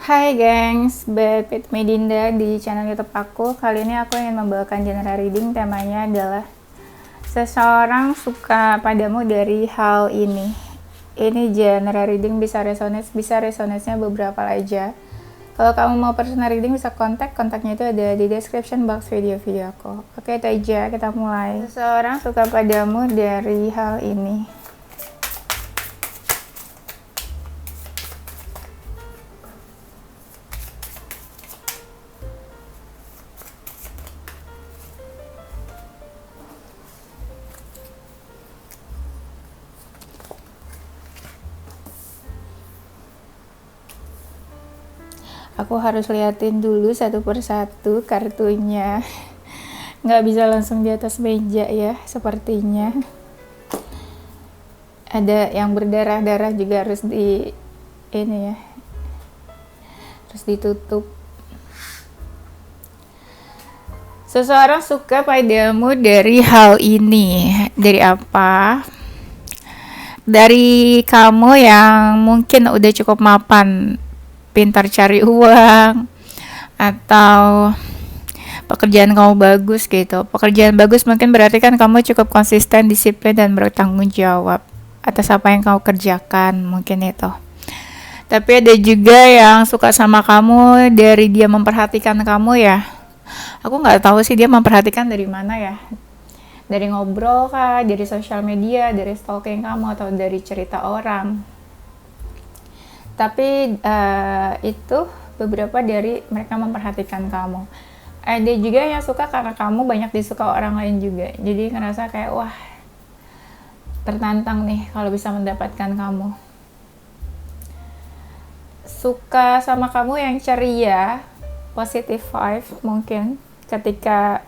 Hai gengs, back with me Dinda di channel YouTube aku. Kali ini aku ingin membawakan genre reading. Temanya adalah seseorang suka padamu dari hal ini. Ini genre reading bisa resonance-nya beberapa aja. Kalau kamu mau personal reading bisa kontaknya itu ada di description box video aku. Oke, itu aja, kita mulai. Seseorang suka padamu dari hal ini. Aku harus liatin dulu satu persatu kartunya. Nggak bisa langsung di atas meja ya, sepertinya. Ada yang berdarah-darah juga harus harus ditutup. Seseorang suka padamu dari hal ini. Dari apa? Dari kamu yang mungkin udah cukup mapan, pintar cari uang, atau pekerjaan kamu bagus gitu. Pekerjaan bagus mungkin berarti kan kamu cukup konsisten, disiplin, dan bertanggung jawab atas apa yang kamu kerjakan, mungkin itu. Tapi ada juga yang suka sama kamu dari dia memperhatikan kamu ya. Aku nggak tahu sih dia memperhatikan dari mana ya. Dari ngobrol kah, dari sosial media, dari stalking kamu, atau dari cerita orang. Tapi itu beberapa dari mereka memperhatikan kamu. Ada juga yang suka karena kamu banyak disuka orang lain juga. Jadi ngerasa kayak wah, tertantang nih kalau bisa mendapatkan kamu. Suka sama kamu yang ceria, positive vibe mungkin ketika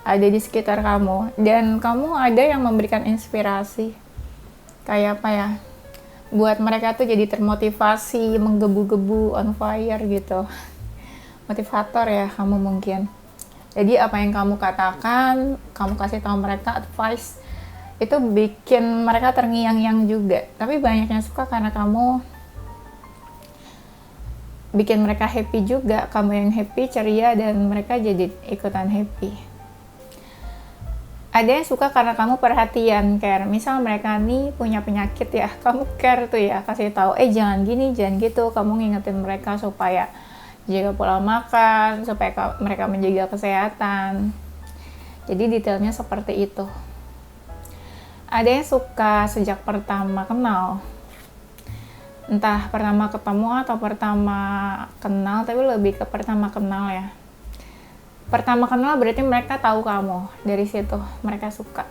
ada di sekitar kamu. Dan kamu ada yang memberikan inspirasi. Kayak apa ya? Buat mereka tuh jadi termotivasi, menggebu-gebu, on fire gitu. Motivator ya kamu mungkin. Jadi apa yang kamu katakan, kamu kasih tahu mereka advice, itu bikin mereka terngiang-ngiang juga. Tapi banyak yang suka karena kamu bikin mereka happy juga. Kamu yang happy, ceria, dan mereka jadi ikutan happy. Ada yang suka karena kamu perhatian, care. Misal mereka nih punya penyakit ya, kamu care tuh ya, kasih tahu, jangan gini, jangan gitu. Kamu ngingetin mereka supaya jaga pola makan, supaya mereka menjaga kesehatan. Jadi detailnya seperti itu. Ada yang suka sejak pertama kenal, entah pertama ketemu atau pertama kenal, tapi lebih ke pertama kenal ya. Pertama kenal berarti mereka tahu kamu, dari situ mereka suka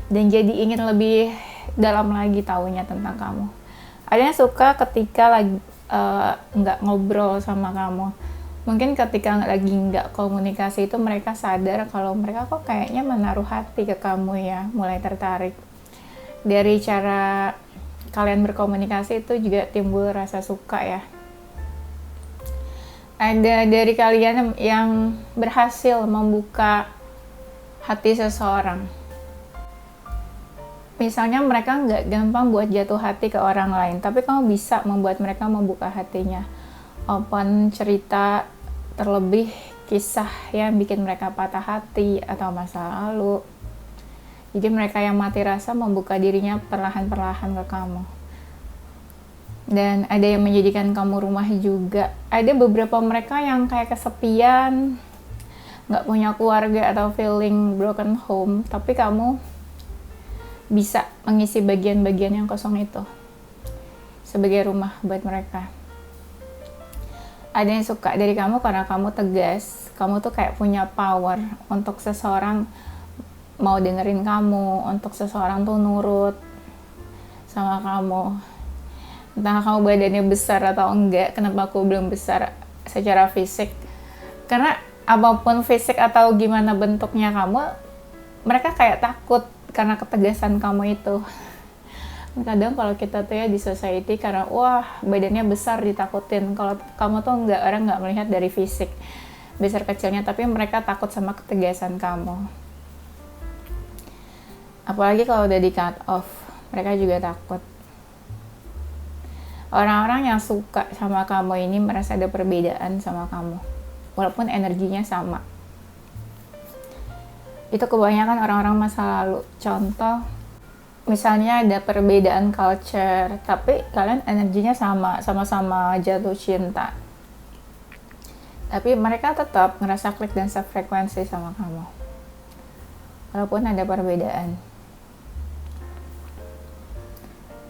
dan jadi ingin lebih dalam lagi tahunya tentang kamu. Ada yang suka ketika lagi nggak ngobrol sama kamu, mungkin ketika lagi nggak komunikasi itu mereka sadar kalau mereka kok kayaknya menaruh hati ke kamu ya, mulai tertarik. Dari cara kalian berkomunikasi itu juga timbul rasa suka ya. Ada dari kalian yang berhasil membuka hati seseorang. Misalnya mereka nggak gampang buat jatuh hati ke orang lain, tapi kamu bisa membuat mereka membuka hatinya. Open cerita, terlebih kisah yang bikin mereka patah hati atau masa lalu. Jadi mereka yang mati rasa membuka dirinya perlahan-perlahan ke kamu. Dan ada yang menjadikan kamu rumah juga. Ada beberapa mereka yang kayak kesepian, nggak punya keluarga atau feeling broken home, tapi kamu bisa mengisi bagian-bagian yang kosong itu sebagai rumah buat mereka. Ada yang suka dari kamu karena kamu tegas, kamu tuh kayak punya power untuk seseorang mau dengerin kamu, untuk seseorang tuh nurut sama kamu. Entah kamu badannya besar atau enggak, kenapa aku belum besar secara fisik. Karena apapun fisik atau gimana bentuknya kamu, mereka kayak takut karena ketegasan kamu itu. Kadang kalau kita tuh ya di society karena wah badannya besar ditakutin. Kalau kamu tuh enggak, orang nggak melihat dari fisik besar kecilnya, tapi mereka takut sama ketegasan kamu. Apalagi kalau udah di cut off, mereka juga takut. Orang-orang yang suka sama kamu ini merasa ada perbedaan sama kamu, walaupun energinya sama. Itu kebanyakan orang-orang masa lalu. Contoh, misalnya ada perbedaan culture, tapi kalian energinya sama-sama jatuh cinta. Tapi mereka tetap ngerasa klik dan sefrekuensi sama kamu, walaupun ada perbedaan.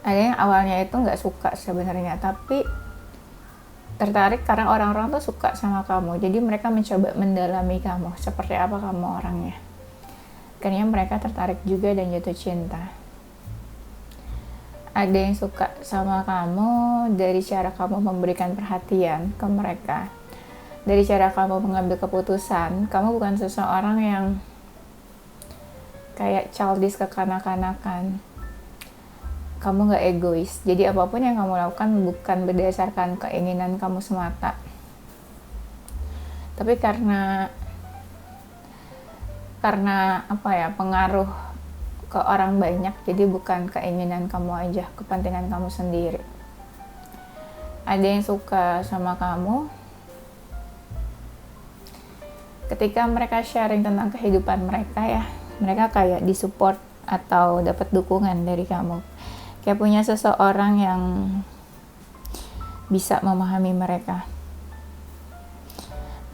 Ada yang awalnya itu nggak suka sebenarnya, tapi tertarik karena orang-orang tuh suka sama kamu. Jadi mereka mencoba mendalami kamu, seperti apa kamu orangnya. Akhirnya mereka tertarik juga dan jatuh cinta. Ada yang suka sama kamu dari cara kamu memberikan perhatian ke mereka, dari cara kamu mengambil keputusan. Kamu bukan seseorang yang kayak childish, kekanak-kanakan. Kamu nggak egois, jadi apapun yang kamu lakukan bukan berdasarkan keinginan kamu semata, tapi karena pengaruh ke orang banyak. Jadi bukan keinginan kamu aja, kepentingan kamu sendiri. Ada yang suka sama kamu ketika mereka sharing tentang kehidupan mereka ya, mereka kayak disupport atau dapat dukungan dari kamu. Kayak punya seseorang yang bisa memahami mereka.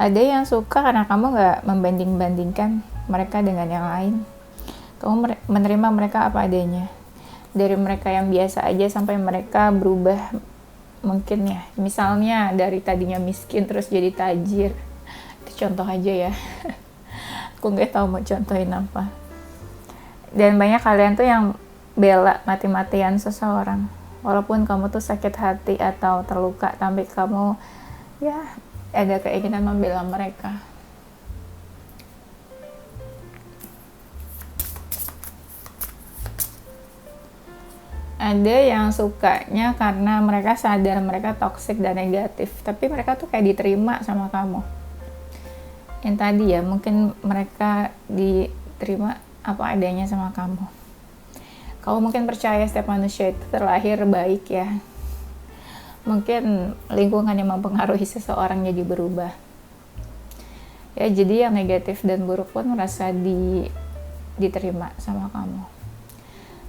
Ada yang suka karena kamu gak membanding-bandingkan mereka dengan yang lain. Kamu menerima mereka apa adanya. Dari mereka yang biasa aja sampai mereka berubah mungkin ya. Misalnya dari tadinya miskin terus jadi tajir. Itu contoh aja ya. Aku gak tahu mau contohin apa. Dan banyak kalian tuh yang bela mati-matian seseorang, walaupun kamu tuh sakit hati atau terluka, tapi kamu ya ada keinginan membela mereka. Ada yang sukanya karena mereka sadar mereka toksik dan negatif, tapi mereka tuh kayak diterima sama kamu. Yang tadi ya, mungkin mereka diterima apa adanya sama kamu. Kamu mungkin percaya setiap manusia itu terlahir baik ya. Mungkin lingkungan yang mempengaruhi seseorang jadi berubah. Ya, jadi yang negatif dan buruk pun merasa diterima sama kamu.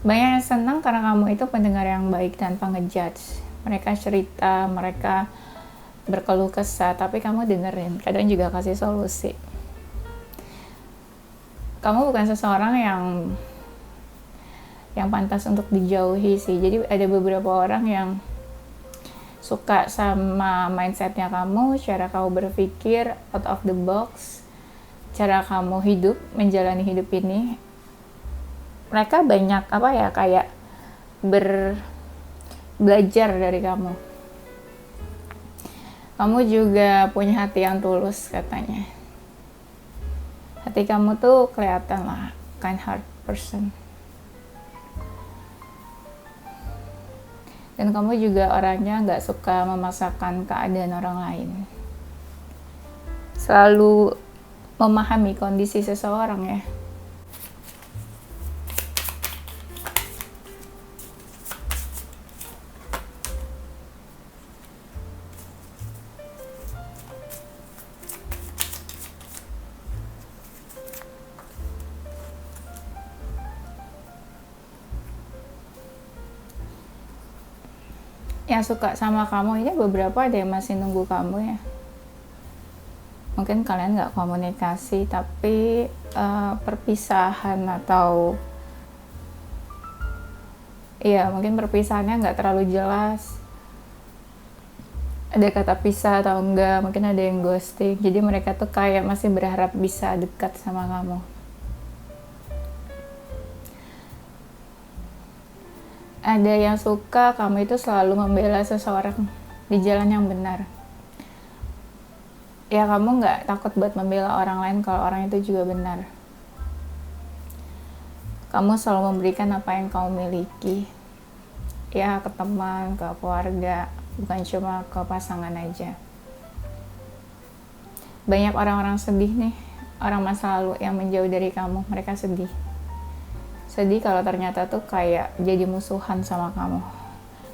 Banyak yang senang karena kamu itu pendengar yang baik tanpa ngejudge. Mereka cerita, mereka berkeluh kesah, tapi kamu dengerin. Kadang juga kasih solusi. Kamu bukan seseorang yang pantas untuk dijauhi sih. Jadi ada beberapa orang yang suka sama mindsetnya kamu, cara kamu berpikir out of the box, cara kamu hidup, menjalani hidup ini. Mereka banyak kayak belajar dari kamu. Kamu juga punya hati yang tulus katanya. Hati kamu tuh kelihatan lah, kind heart person. Dan kamu juga orangnya gak suka memaksakan keadaan orang lain. Selalu memahami kondisi seseorang ya. Yang suka sama kamu ini beberapa ada yang masih nunggu kamu ya. Mungkin kalian nggak komunikasi, tapi perpisahan atau mungkin perpisahannya nggak terlalu jelas. Ada kata pisah atau enggak, mungkin ada yang ghosting. Jadi mereka tuh kayak masih berharap bisa dekat sama kamu. Ada yang suka kamu itu selalu membela seseorang di jalan yang benar. Ya kamu nggak takut buat membela orang lain kalau orang itu juga benar. Kamu selalu memberikan apa yang kamu miliki. Ya ke teman, ke keluarga, bukan cuma ke pasangan aja. Banyak orang-orang sedih nih, orang masa lalu yang menjauh dari kamu, mereka sedih. Sedih kalau ternyata tuh kayak jadi musuhan sama kamu.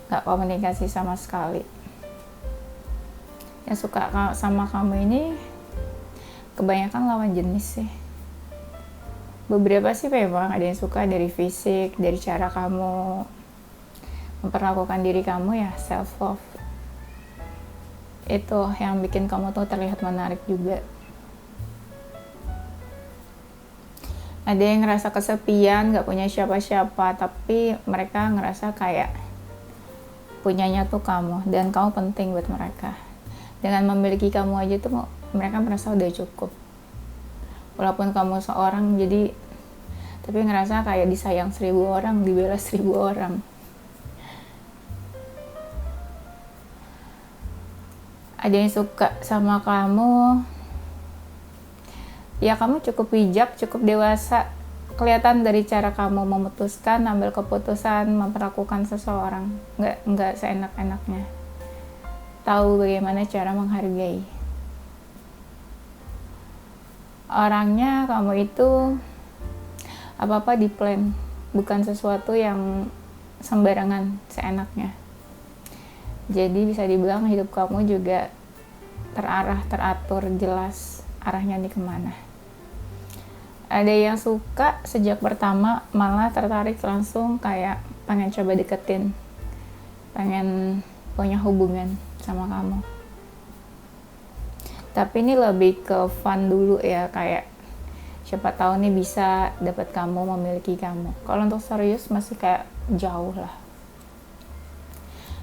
nggak komunikasi sama sekali. Yang suka sama kamu ini kebanyakan lawan jenis sih. Beberapa sih memang ada yang suka dari fisik, dari cara kamu memperlakukan diri kamu ya, self love. Itu yang bikin kamu tuh terlihat menarik juga. Ada yang ngerasa kesepian, gak punya siapa-siapa, tapi mereka ngerasa kayak punyanya tuh kamu, dan kamu penting buat mereka. Dengan memiliki kamu aja tuh mereka merasa udah cukup. Walaupun kamu seorang, tapi ngerasa kayak disayang 1000 orang, dibela 1000 orang. Ada yang suka sama kamu, ya kamu cukup bijak, cukup dewasa. Kelihatan dari cara kamu memutuskan, ambil keputusan, memperlakukan seseorang. Nggak seenak-enaknya. Tahu bagaimana cara menghargai. Orangnya kamu itu apa-apa di-plan. Bukan sesuatu yang sembarangan, seenaknya. Jadi bisa dibilang hidup kamu juga terarah, teratur, jelas arahnya nih kemana. Ada yang suka sejak pertama malah tertarik langsung kayak pengen coba deketin, pengen punya hubungan sama kamu. Tapi ini lebih ke fun dulu ya, kayak siapa tahu nih bisa dapat kamu, memiliki kamu. Kalau untuk serius masih kayak jauh lah.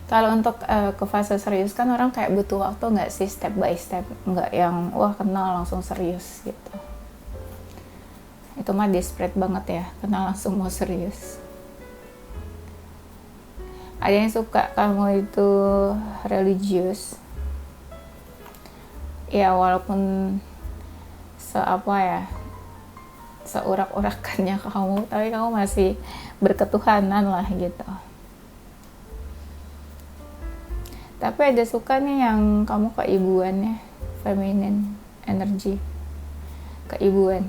Kalau untuk ke fase serius kan orang kayak butuh waktu nggak sih, step by step, nggak yang wah kenal langsung serius gitu. Itu mah desperate banget ya, kenal langsung mau serius. Ada yang suka kamu itu religius, ya walaupun seurak-urakannya kamu, tapi kamu masih berketuhanan lah gitu. Tapi ada suka nih yang kamu keibuannya, feminine energy, keibuan.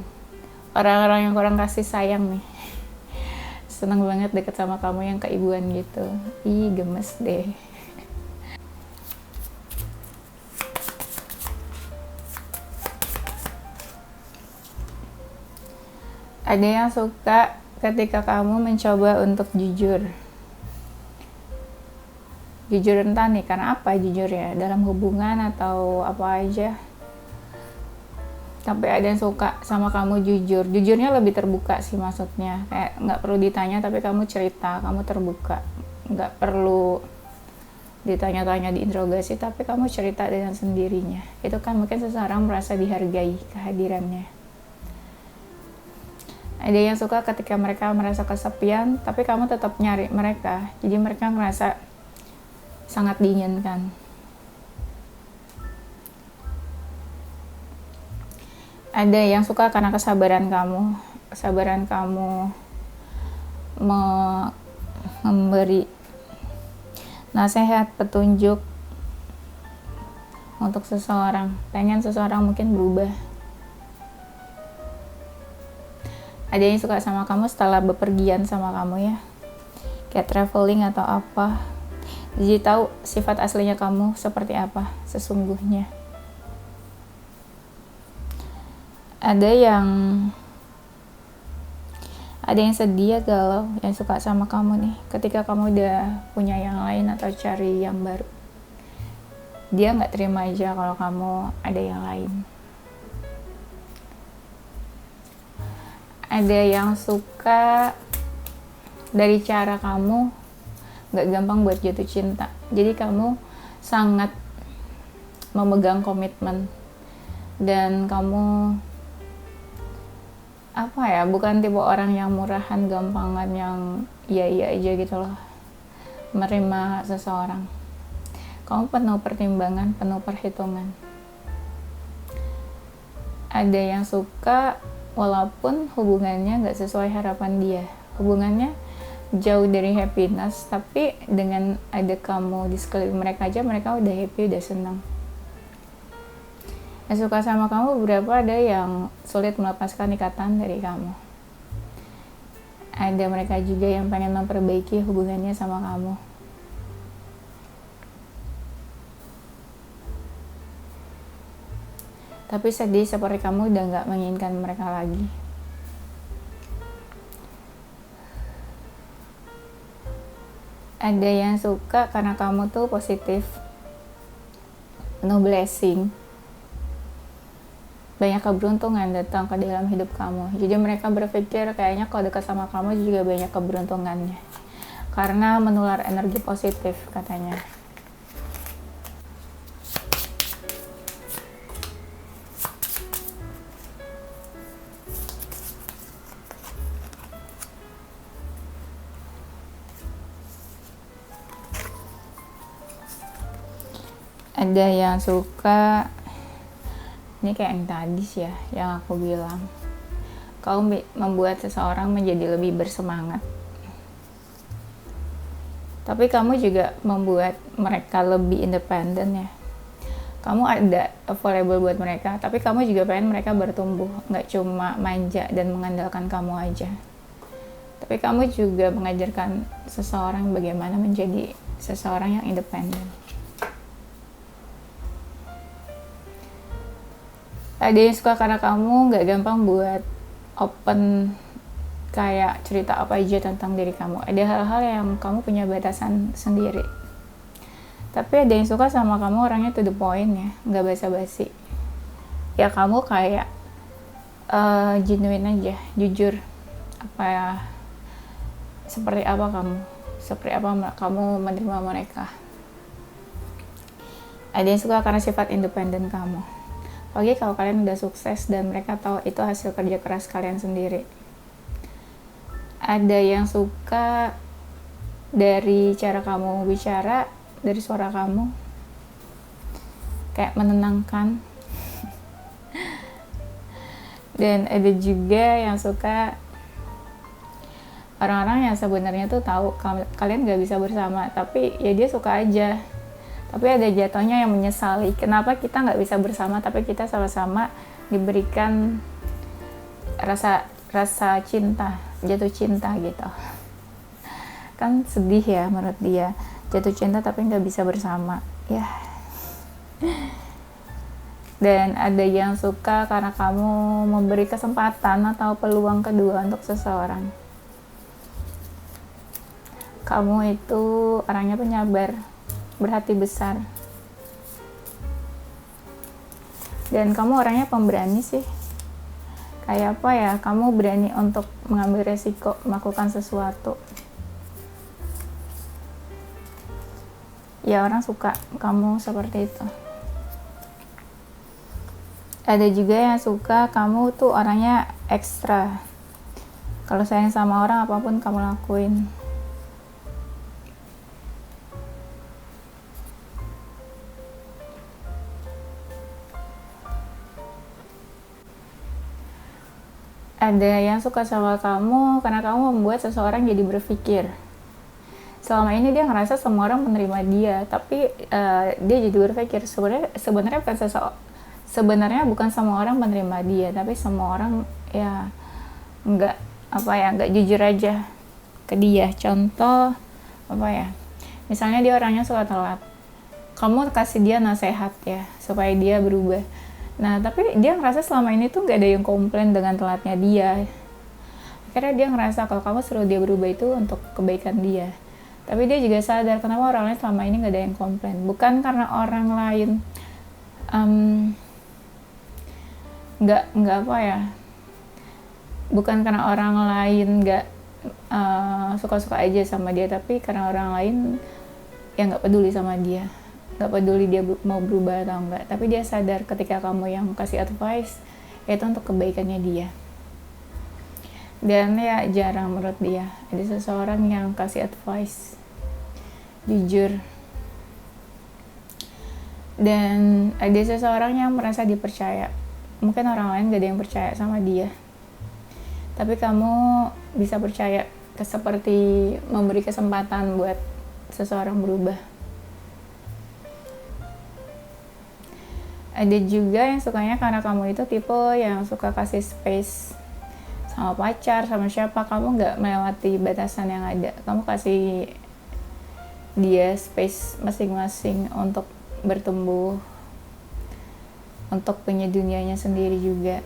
Orang-orang yang kurang kasih sayang nih, seneng banget deket sama kamu yang keibuan gitu. Ih, gemes deh. Ada yang suka ketika kamu mencoba untuk jujur. Jujur entah nih, karena apa jujur ya? Dalam hubungan atau apa aja. Tapi ada yang suka sama kamu jujur. Jujurnya lebih terbuka sih maksudnya. Kayak nggak perlu ditanya, tapi kamu cerita, kamu terbuka. Nggak perlu ditanya-tanya, diinterogasi, tapi kamu cerita dengan sendirinya. Itu kan mungkin seseorang merasa dihargai kehadirannya. Ada yang suka ketika mereka merasa kesepian, tapi kamu tetap nyari mereka. Jadi mereka merasa sangat diinginkan. Ada yang suka karena kesabaran kamu memberi nasihat, petunjuk untuk seseorang. Pengen seseorang mungkin berubah. Ada yang suka sama kamu setelah bepergian sama kamu ya, kayak traveling atau apa. Jadi tahu sifat aslinya kamu seperti apa sesungguhnya. Ada yang sedih, galau, yang suka sama kamu nih ketika kamu udah punya yang lain atau cari yang baru. Dia nggak terima aja kalau kamu ada yang lain. Ada yang suka dari cara kamu nggak gampang buat jatuh cinta. Jadi kamu sangat memegang komitmen, dan kamu bukan tipe orang yang murahan, gampangan, yang iya aja gitu loh menerima seseorang. Kamu penuh pertimbangan, penuh perhitungan. Ada yang suka walaupun hubungannya nggak sesuai harapan dia, hubungannya jauh dari happiness, tapi dengan ada kamu di sekeliling mereka aja mereka udah happy, udah senang. Yang suka sama kamu beberapa ada yang sulit melepaskan ikatan dari kamu. Ada mereka juga yang pengen memperbaiki hubungannya sama kamu. tapi sedih seperti kamu udah nggak menginginkan mereka lagi. Ada yang suka karena kamu tuh positif, no blessing, banyak keberuntungan datang ke dalam hidup kamu. Jadi mereka berpikir kayaknya kalau dekat sama kamu juga banyak keberuntungannya, karena menular energi positif katanya. Ada yang suka, ini kayak yang tadi sih ya, yang aku bilang, kamu membuat seseorang menjadi lebih bersemangat. Tapi kamu juga membuat mereka lebih independen ya. Kamu ada available buat mereka, tapi kamu juga pengen mereka bertumbuh, nggak cuma manja dan mengandalkan kamu aja. Tapi kamu juga mengajarkan seseorang bagaimana menjadi seseorang yang independen. Ada yang suka karena kamu nggak gampang buat open, kayak cerita apa aja tentang diri kamu. Ada hal-hal yang kamu punya batasan sendiri. Tapi ada yang suka sama kamu orangnya to the point ya, nggak basa-basi. Ya kamu kayak genuine aja, jujur. Apa ya, seperti apa kamu menerima mereka. Ada yang suka karena sifat independen kamu. Apalagi kalau kalian udah sukses dan mereka tahu itu hasil kerja keras kalian sendiri. Ada yang suka dari cara kamu bicara, dari suara kamu, kayak menenangkan. Dan ada juga yang suka orang-orang yang sebenarnya tuh tahu kalian gak bisa bersama, tapi ya dia suka aja. Tapi ada jatuhnya yang menyesali, kenapa kita nggak bisa bersama tapi kita sama-sama diberikan rasa cinta, jatuh cinta gitu. Kan sedih ya menurut dia, jatuh cinta tapi nggak bisa bersama ya. Dan ada yang suka karena kamu memberi kesempatan atau peluang kedua untuk seseorang. Kamu itu orangnya penyabar, berhati besar, dan kamu orangnya pemberani sih. Kayak apa ya, kamu berani untuk mengambil resiko melakukan sesuatu. Ya orang suka kamu seperti itu. Ada juga yang suka kamu tuh orangnya ekstra. Kalau sayang sama orang apapun kamu lakuin. Ada yang suka sama kamu karena kamu membuat seseorang jadi berpikir. Selama ini dia ngerasa semua orang menerima dia, tapi dia jadi berpikir sebenarnya bukan semua orang menerima dia, tapi semua orang ya nggak jujur aja ke dia. Contoh apa ya? Misalnya dia orangnya suka telat, kamu kasih dia nasihat ya supaya dia berubah. Nah, tapi dia ngerasa selama ini tuh gak ada yang komplain dengan telatnya dia. Akhirnya dia ngerasa kalau kamu suruh dia berubah itu untuk kebaikan dia. Tapi dia juga sadar kenapa orang lain selama ini gak ada yang komplain. Bukan karena orang lain bukan karena orang lain gak suka-suka aja sama dia, tapi karena orang lain yang gak peduli sama dia. Gak peduli dia mau berubah atau enggak, tapi dia sadar ketika kamu yang kasih advice itu untuk kebaikannya dia. Dan ya jarang menurut dia ada seseorang yang kasih advice jujur. Dan ada seseorang yang merasa dipercaya. Mungkin orang lain gak ada yang percaya sama dia, tapi kamu bisa percaya, seperti memberi kesempatan buat seseorang berubah. Ada juga yang sukanya karena kamu itu tipe yang suka kasih space sama pacar, sama siapa, kamu gak melewati batasan yang ada. Kamu kasih dia space masing-masing untuk bertumbuh, untuk punya dunianya sendiri juga.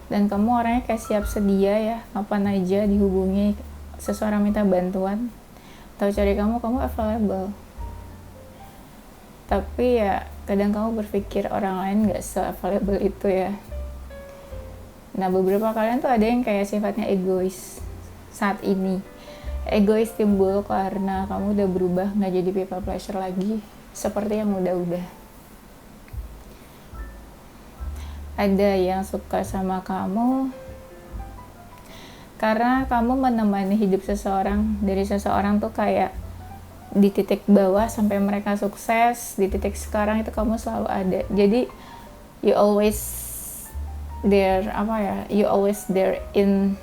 Dan kamu orangnya kayak siap sedia ya, kapan aja dihubungi seseorang minta bantuan atau cari kamu available. Tapi ya kadang kamu berpikir orang lain gak se-available itu ya. Nah beberapa kalian tuh ada yang kayak sifatnya egois saat ini. Egois timbul karena kamu udah berubah, gak jadi people pleasure lagi seperti yang udah-udah. Ada yang suka sama kamu karena kamu menemani hidup seseorang. Dari seseorang tuh kayak di titik bawah sampai mereka sukses, di titik sekarang itu kamu selalu ada. Jadi you always there, you always there in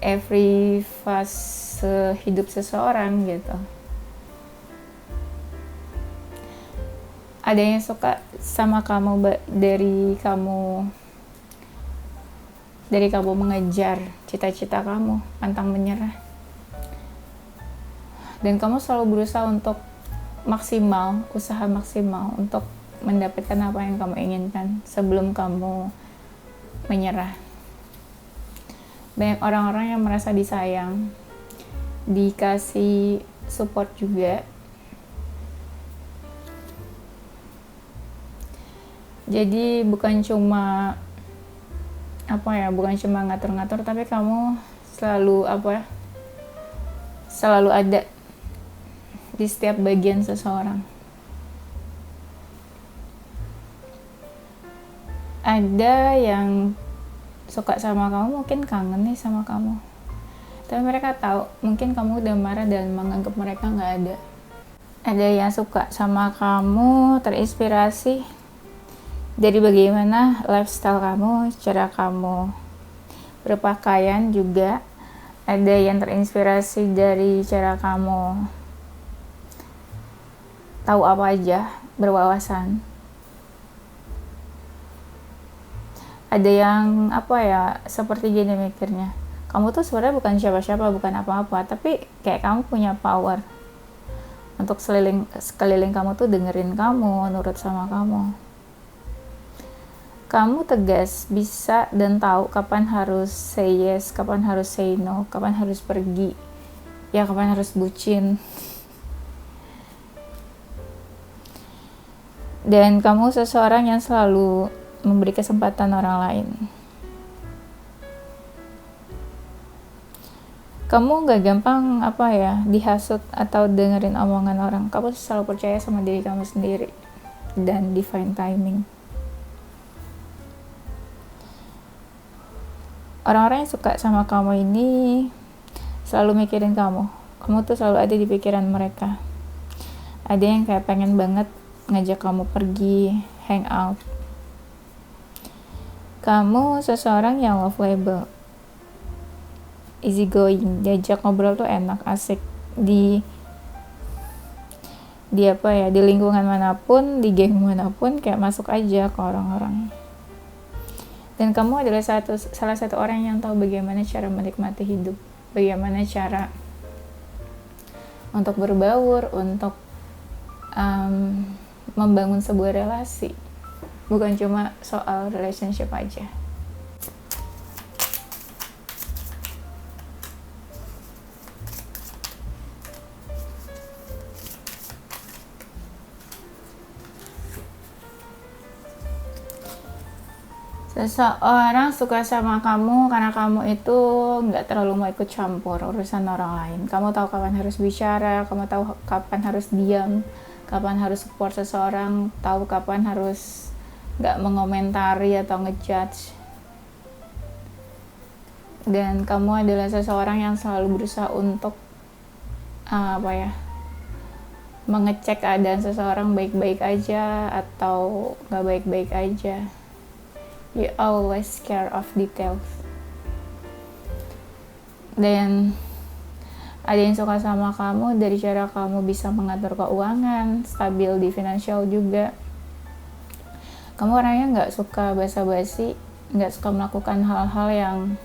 every fase hidup seseorang gitu. Ada yang suka sama kamu dari kamu mengejar cita-cita kamu, pantang menyerah. Dan kamu selalu berusaha untuk usaha maksimal untuk mendapatkan apa yang kamu inginkan sebelum kamu menyerah. Banyak orang-orang yang merasa disayang, dikasih support juga. Jadi bukan cuma ngatur-ngatur, tapi kamu selalu ada di setiap bagian seseorang. Ada yang suka sama kamu, mungkin kangen nih sama kamu, tapi mereka tahu mungkin kamu udah marah dan menganggap mereka nggak ada. Ada yang suka sama kamu, terinspirasi dari bagaimana lifestyle kamu, cara kamu berpakaian juga. Ada yang terinspirasi dari cara kamu tahu apa aja, berwawasan. Ada yang seperti gini mikirnya, kamu tuh sebenarnya bukan siapa-siapa, bukan apa-apa, tapi kayak kamu punya power untuk sekeliling kamu tuh dengerin kamu, nurut sama kamu. Kamu tegas, bisa dan tahu kapan harus say yes, kapan harus say no, kapan harus pergi, ya kapan harus bucin. Dan kamu seseorang yang selalu memberi kesempatan orang lain. Kamu gak gampang dihasut atau dengerin omongan orang. Kamu selalu percaya sama diri kamu sendiri dan divine timing. Orang-orang yang suka sama kamu ini selalu mikirin kamu. Kamu tuh selalu ada di pikiran mereka. Ada yang kayak pengen banget ngajak kamu pergi, hang out. Kamu seseorang yang lovable, easy going, diajak ngobrol tuh enak, asik. Di lingkungan manapun, di geng manapun, kayak masuk aja ke orang-orang. Dan kamu adalah salah satu orang yang tahu bagaimana cara menikmati hidup, bagaimana cara untuk berbaur, untuk membangun sebuah relasi, bukan cuma soal relationship aja. Seseorang suka sama kamu karena kamu itu nggak terlalu mau ikut campur urusan orang lain. Kamu tahu kapan harus bicara, kamu tahu kapan harus diam, kapan harus support seseorang, tahu kapan harus nggak mengomentari atau ngejudge. Dan kamu adalah seseorang yang selalu berusaha untuk mengecek keadaan seseorang baik-baik aja atau nggak baik-baik aja. You always care of details. Dan ada yang suka sama kamu dari cara kamu bisa mengatur keuangan, stabil di finansial juga. Kamu orangnya nggak suka basa-basi, nggak suka melakukan hal-hal yang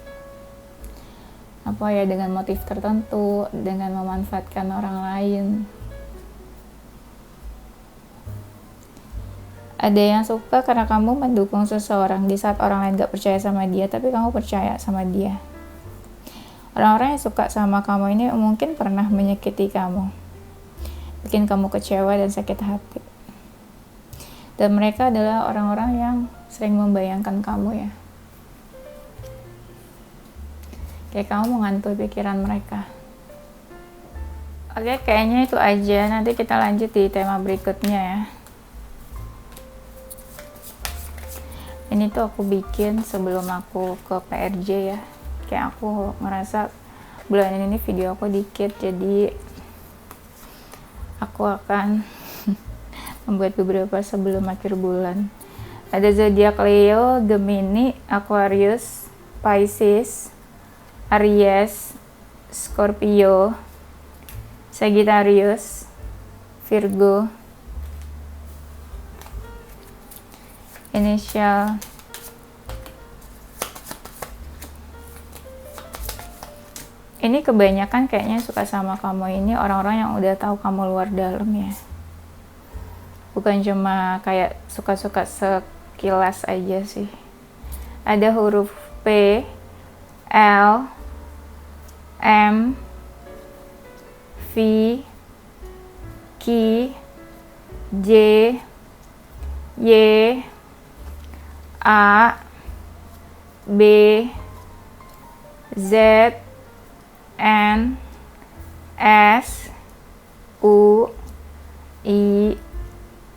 dengan motif tertentu, dengan memanfaatkan orang lain. Ada yang suka karena kamu mendukung seseorang di saat orang lain gak percaya sama dia, tapi kamu percaya sama dia. Orang-orang yang suka sama kamu ini mungkin pernah menyakiti kamu, bikin kamu kecewa dan sakit hati. Dan mereka adalah orang-orang yang sering membayangkan kamu ya. Kayak kamu menghantui pikiran mereka. Oke, kayaknya itu aja. Nanti kita lanjut di tema berikutnya ya. Ini tuh aku bikin sebelum aku ke PRJ ya. Kayak aku ngerasa bulan ini video aku dikit, jadi aku akan membuat beberapa sebelum akhir bulan. Ada zodiak Leo, Gemini, Aquarius, Pisces, Aries, Scorpio, Sagittarius, Virgo. Inisial ini kebanyakan kayaknya suka sama kamu ini orang-orang yang udah tahu kamu luar dalam ya, bukan cuma kayak suka-suka sekilas aja sih. Ada huruf P, L, M, V, Q, J, Y, A, B, Z, N, S, U, I,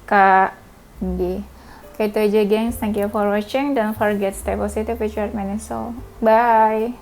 K, G. Oke, itu aja gengs. Thank you for watching. Don't forget stay positive with your soul. Bye.